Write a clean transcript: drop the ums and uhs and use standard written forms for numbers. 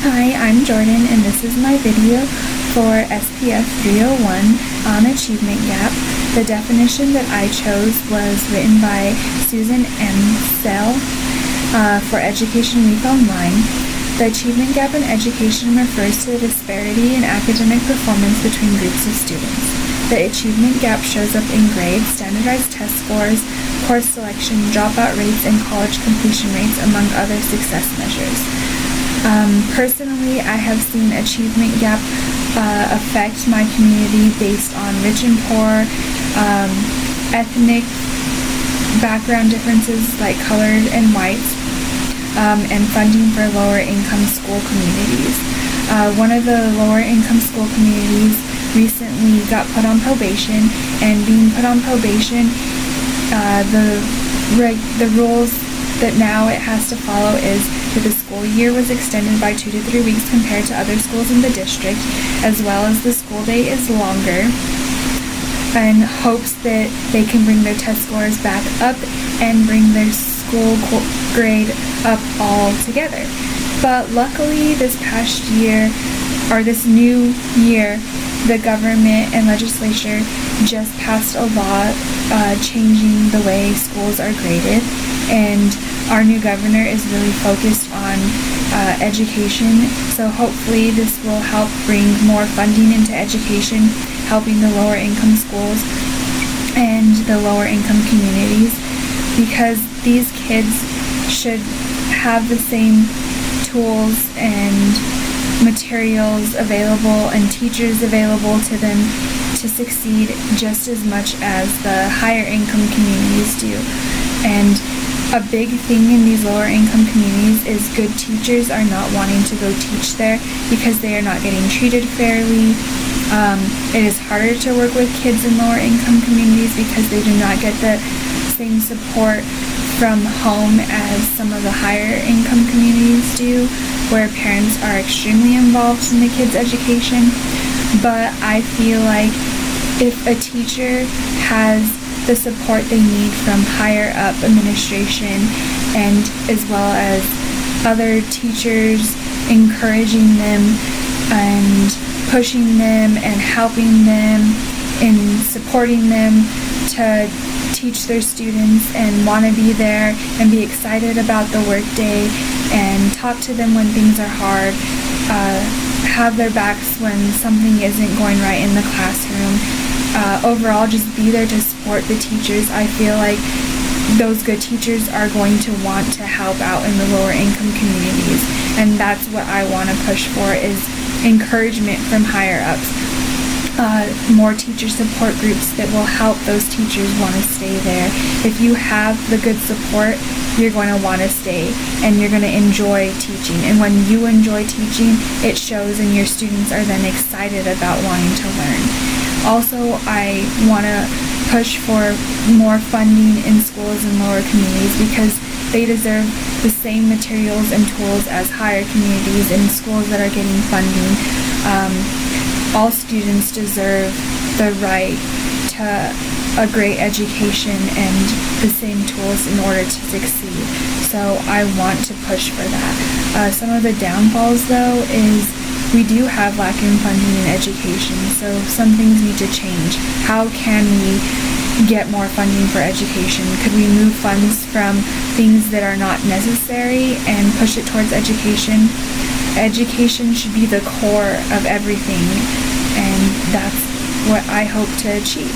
Hi, I'm Jordan, and this is my video for SPF 301 on achievement gap. The definition that I chose was written by Susan M. Sell for Education Week Online. The achievement gap in education refers to the disparity in academic performance between groups of students. The achievement gap shows up in grades, standardized test scores, course selection, dropout rates, and college completion rates, among other success measures. Personally, I have seen achievement gap affect my community based on rich and poor, ethnic background differences like colored and white, and funding for lower income school communities. One of the lower income school communities recently got put on probation, and being put on probation, the rules that now it has to follow is that the school year was extended by 2 to 3 weeks compared to other schools in the district, as well as the school day is longer, in hopes that they can bring their test scores back up and bring their school grade up all together. But luckily this past year, or this new year, the government and legislature just passed a law changing the way schools are graded, and our new governor is really focused on education, so hopefully this will help bring more funding into education, helping the lower income schools and the lower income communities, because these kids should have the same tools and materials available and teachers available to them to succeed just as much as the higher income communities do. And a big thing in these lower income communities is good teachers are not wanting to go teach there because they are not getting treated fairly. It is harder to work with kids in lower income communities because they do not get the same support from home as some of the higher income communities do, where parents are extremely involved in the kids' education. But I feel like if a teacher has the support they need from higher up administration, and as well as other teachers encouraging them and pushing them and helping them and supporting them to teach their students and want to be there and be excited about the workday and talk to them when things are hard, have their backs when something isn't going right in the classroom. Overall, just be there to support the teachers. I feel like those good teachers are going to want to help out in the lower income communities, and that's what I want to push for, is encouragement from higher ups. More teacher support groups that will help those teachers want to stay there. If you have the good support, you're going to want to stay and you're going to enjoy teaching. And when you enjoy teaching, it shows, and your students are then excited about wanting to learn. Also, I want to push for more funding in schools in lower communities because they deserve the same materials and tools as higher communities and schools that are getting funding. All students deserve the right to a great education and the same tools in order to succeed. So I want to push for that. Some of the downfalls, though, is we do have lacking funding in education, so some things need to change. How can we get more funding for education? Could we move funds from things that are not necessary and push it towards education? Education should be the core of everything, and that's what I hope to achieve.